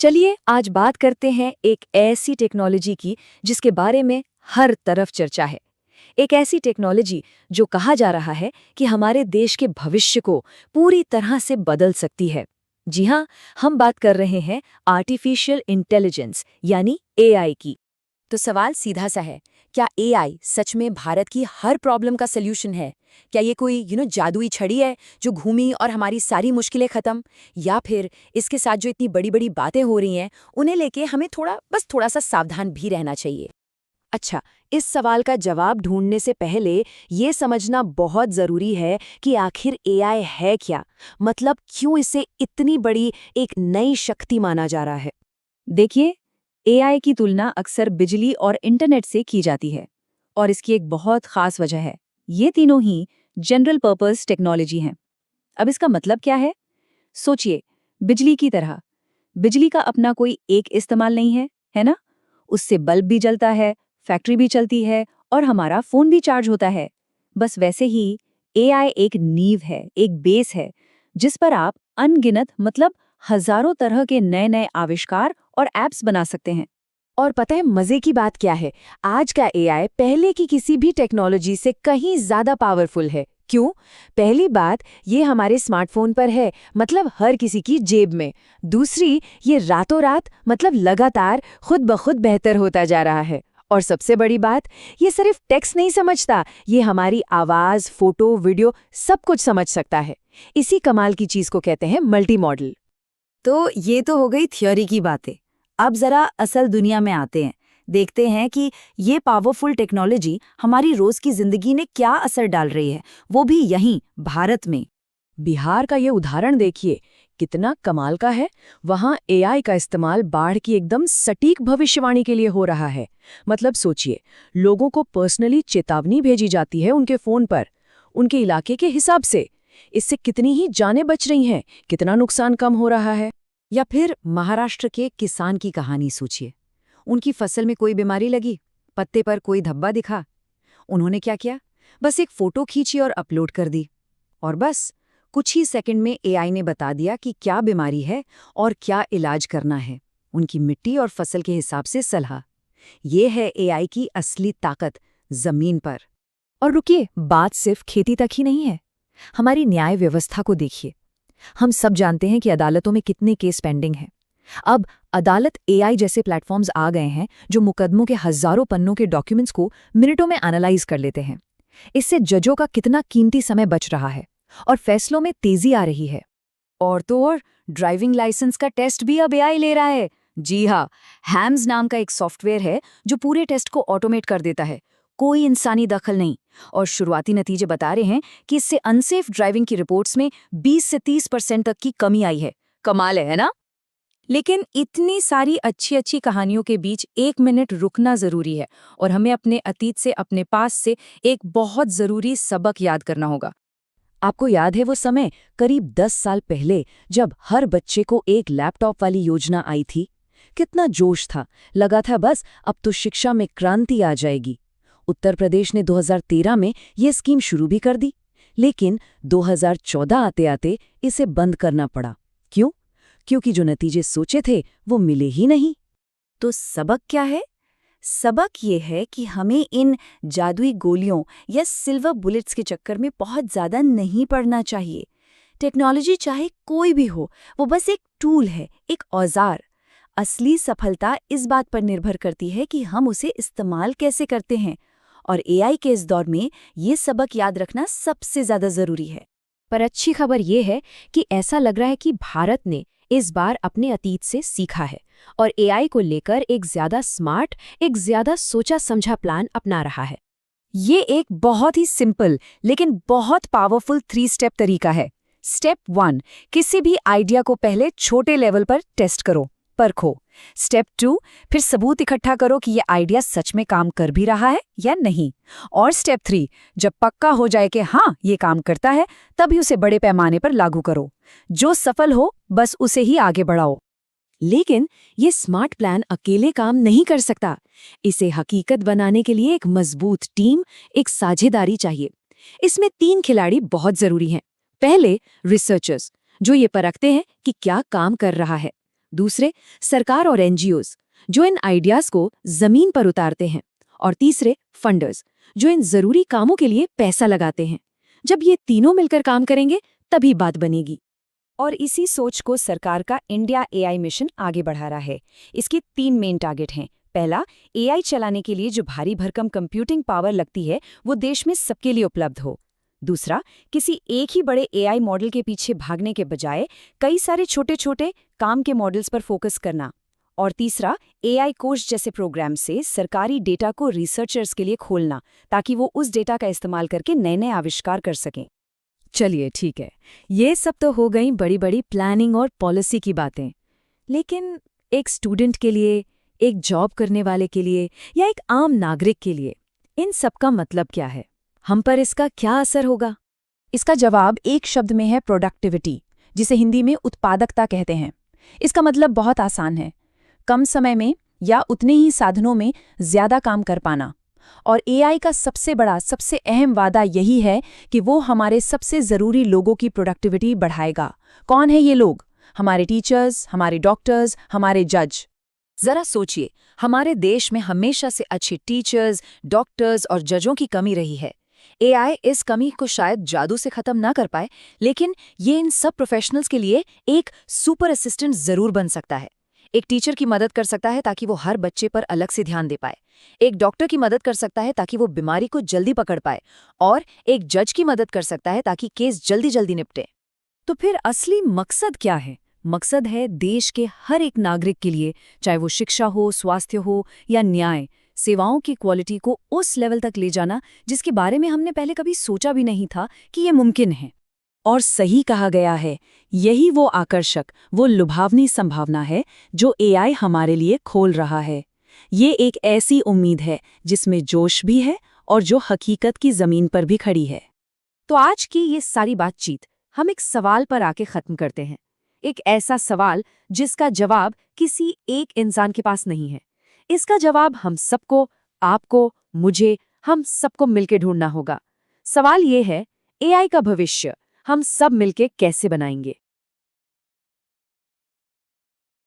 चलिए आज बात करते हैं एक ऐसी टेक्नोलॉजी की जिसके बारे में हर तरफ चर्चा है। एक ऐसी टेक्नोलॉजी जो कहा जा रहा है कि हमारे देश के भविष्य को पूरी तरह से बदल सकती है। जी हाँ, हम बात कर रहे हैं आर्टिफिशियल इंटेलिजेंस यानी एआई की। तो सवाल सीधा सा है, क्या एआई सच में भारत की हर प्रॉब्लम का सल्यूशन है? क्या ये कोई जादुई छड़ी है जो घूमी और हमारी सारी मुश्किलें खत्म? या फिर इसके साथ जो इतनी बड़ी बड़ी बातें हो रही हैं उन्हें लेके हमें थोड़ा सा सावधान भी रहना चाहिए? अच्छा, इस सवाल का जवाब ढूंढने से पहले ये समझना बहुत जरूरी है कि आखिर एआई है क्या, मतलब क्यों इसे इतनी बड़ी एक नई शक्ति माना जा रहा है। देखिए, एआई की तुलना अक्सर बिजली और इंटरनेट से की जाती है और इसकी एक बहुत खास वजह है। ये तीनों ही जनरल पर्पस टेक्नोलॉजी हैं। अब इसका मतलब क्या है? सोचिए, बिजली की तरह। बिजली का अपना कोई एक इस्तेमाल नहीं है, है ना? उससे बल्ब भी जलता है, फैक्ट्री भी चलती है और हमारा फोन भी चार्ज होता है। बस वैसे ही एआई एक नींव है, एक बेस है, जिस पर आप अनगिनत मतलब हजारों तरह के नए नए आविष्कार और एप्स बना सकते हैं। और पता है मजे की बात क्या है? आज का एआई पहले की किसी भी टेक्नोलॉजी से कहीं ज्यादा पावरफुल है। क्यों? पहली बात, ये हमारे स्मार्टफोन पर है, मतलब हर किसी की जेब में। दूसरी, ये रातों रात मतलब लगातार खुद ब खुद बेहतर होता जा रहा है। और सबसे बड़ी बात, ये सिर्फ टेक्स्ट नहीं समझता, ये हमारी आवाज, फोटो, वीडियो सब कुछ समझ सकता है। इसी कमाल की चीज को कहते हैं मल्टी मॉडल। तो ये तो हो गई थ्योरी की बातें। अब जरा असल दुनिया में आते हैं, देखते हैं कि ये पावरफुल टेक्नोलॉजी हमारी रोज की जिंदगी में क्या असर डाल रही है, वो भी यहीं भारत में। बिहार का ये उदाहरण देखिए, कितना कमाल का है। वहाँ एआई का इस्तेमाल बाढ़ की एकदम सटीक भविष्यवाणी के लिए हो रहा है। मतलब सोचिए, लोगों को पर्सनली चेतावनी भेजी जाती है उनके फोन पर, उनके इलाके के हिसाब से। इससे कितनी ही जानें बच रही हैं, कितना नुकसान कम हो रहा है। या फिर महाराष्ट्र के किसान की कहानी सोचिए। उनकी फसल में कोई बीमारी लगी, पत्ते पर कोई धब्बा दिखा। उन्होंने क्या किया? बस एक फोटो खींची और अपलोड कर दी। और बस कुछ ही सेकंड में एआई ने बता दिया कि क्या बीमारी है और क्या इलाज करना है। उनकी मिट्टी और फसल के हिसाब से सलाह। ये है एआई की असली ताकत जमीन पर। और रुकिए, बात सिर्फ खेती तक ही नहीं है। हमारी न्याय व्यवस्था को देखिए। हम सब जानते हैं कि अदालतों में कितने केस पेंडिंग हैं। अब अदालत एआई जैसे प्लेटफॉर्म्स आ गए हैं जो मुकदमों के हजारों पन्नों के डॉक्यूमेंट्स को मिनटों में एनालाइज कर लेते हैं। इससे जजों का कितना कीमती समय बच रहा है और फैसलों में तेजी आ रही है। और तो और, ड्राइविंग लाइसेंस का टेस्ट भी अब एआई ले रहा है। जी हाँ, हैम्स नाम का एक सॉफ्टवेयर है जो पूरे टेस्ट को ऑटोमेट कर देता है, कोई इंसानी दखल नहीं। और शुरुआती नतीजे बता रहे हैं कि इससे अनसेफ ड्राइविंग की रिपोर्ट्स में 20 से 30% तक की कमी आई है। कमाल है ना? लेकिन इतनी सारी अच्छी अच्छी कहानियों के बीच एक मिनट रुकना जरूरी है और हमें अपने अतीत से, अपने पास से एक बहुत जरूरी सबक याद करना होगा। आपको याद है वो समय करीब 10 साल पहले जब हर बच्चे को एक लैपटॉप वाली योजना आई थी? कितना जोश था, लगा था बस अब तो शिक्षा में क्रांति आ जाएगी। उत्तर प्रदेश ने 2013 में ये स्कीम शुरू भी कर दी, लेकिन 2014 आते आते इसे बंद करना पड़ा। क्यों? क्योंकि जो नतीजे सोचे थे वो मिले ही नहीं। तो सबक क्या है? सबक ये है कि हमें इन जादुई गोलियों या सिल्वर बुलेट्स के चक्कर में बहुत ज्यादा नहीं पड़ना चाहिए। टेक्नोलॉजी चाहे कोई भी हो, वो बस एक टूल है, एक औजार। असली सफलता इस बात पर निर्भर करती है कि हम उसे इस्तेमाल कैसे करते हैं। और एआई के इस दौर में ये सबक याद रखना सबसे ज्यादा जरूरी है। पर अच्छी खबर ये है कि ऐसा लग रहा है कि भारत ने इस बार अपने अतीत से सीखा है और एआई को लेकर एक ज्यादा स्मार्ट, एक ज्यादा सोचा समझा प्लान अपना रहा है। ये एक बहुत ही सिंपल लेकिन बहुत पावरफुल 3 स्टेप तरीका है। स्टेप 1, किसी भी आइडिया को पहले छोटे लेवल पर टेस्ट करो, परखो। स्टेप 2, फिर सबूत इकट्ठा करो कि ये आइडिया सच में काम कर भी रहा है या नहीं। और स्टेप 3, जब पक्का हो जाए कि हाँ ये काम करता है, तभी उसे बड़े पैमाने पर लागू करो। जो सफल हो बस उसे ही आगे बढ़ाओ। लेकिन ये स्मार्ट प्लान अकेले काम नहीं कर सकता। इसे हकीकत बनाने के लिए एक मजबूत टीम, एक साझेदारी चाहिए। इसमें 3 खिलाड़ी बहुत जरूरी हैं। पहले, रिसर्चर्स, जो ये परखते हैं कि क्या काम कर रहा है। दूसरे सरकार और एनजीओज जो इन आइडियाज को जमीन पर उतारते हैं, और तीसरे फंडर्स जो इन जरूरी कामों के लिए पैसा लगाते हैं। जब ये तीनों मिलकर काम करेंगे तभी बात बनेगी। और इसी सोच को सरकार का इंडिया एआई मिशन आगे बढ़ा रहा है। इसके 3 मेन टारगेट हैं। पहला, एआई चलाने के लिए जो भारी भरकम कंप्यूटिंग पावर लगती है वो देश में सबके लिए उपलब्ध हो। दूसरा, किसी एक ही बड़े एआई मॉडल के पीछे भागने के बजाय कई सारे छोटे छोटे काम के मॉडल्स पर फोकस करना। और तीसरा, एआई कोष जैसे प्रोग्राम से सरकारी डेटा को रिसर्चर्स के लिए खोलना, ताकि वो उस डेटा का इस्तेमाल करके नए नए आविष्कार कर सकें। चलिए ठीक है, ये सब तो हो गई बड़ी बड़ी प्लानिंग और पॉलिसी की बातें। लेकिन एक स्टूडेंट के लिए, एक जॉब करने वाले के लिए या एक आम नागरिक के लिए इन सब का मतलब क्या है? हम पर इसका क्या असर होगा? इसका जवाब एक शब्द में है प्रोडक्टिविटी, जिसे हिंदी में उत्पादकता कहते हैं। इसका मतलब बहुत आसान है, कम समय में या उतने ही साधनों में ज्यादा काम कर पाना। और एआई का सबसे बड़ा, सबसे अहम वादा यही है कि वो हमारे सबसे जरूरी लोगों की प्रोडक्टिविटी बढ़ाएगा। कौन है ये लोग? हमारे टीचर्स, हमारे डॉक्टर्स, हमारे जज। जरा सोचिए, हमारे देश में हमेशा से अच्छे टीचर्स, डॉक्टर्स और जजों की कमी रही है। एआई इस कमी को शायद जादू से खत्म ना कर पाए, लेकिन ये इन सब प्रोफेशनल्स के लिए एक सुपर असिस्टेंट जरूर बन सकता है। एक टीचर की मदद कर सकता है ताकि वो हर बच्चे पर अलग से ध्यान दे पाए। एक डॉक्टर की मदद कर सकता है ताकि वो बीमारी को जल्दी पकड़ पाए। और एक जज की मदद कर सकता है ताकि केस जल्दी जल्दी निपटे। तो फिर असली मकसद क्या है? मकसद है देश के हर एक नागरिक के लिए, चाहे वो शिक्षा हो, स्वास्थ्य हो या न्याय, सेवाओं की क्वालिटी को उस लेवल तक ले जाना जिसके बारे में हमने पहले कभी सोचा भी नहीं था कि ये मुमकिन है। और सही कहा गया है, यही वो आकर्षक, वो लुभावनी संभावना है जो एआई हमारे लिए खोल रहा है। ये एक ऐसी उम्मीद है जिसमें जोश भी है और जो हकीकत की जमीन पर भी खड़ी है। तो आज की ये सारी बातचीत हम एक सवाल पर आके खत्म करते हैं। एक ऐसा सवाल जिसका जवाब किसी एक इंसान के पास नहीं है। इसका जवाब हम सबको, आपको, मुझे, हम सबको मिलके ढूंढना होगा। सवाल ये है, एआई का भविष्य हम सब मिलके कैसे बनाएंगे?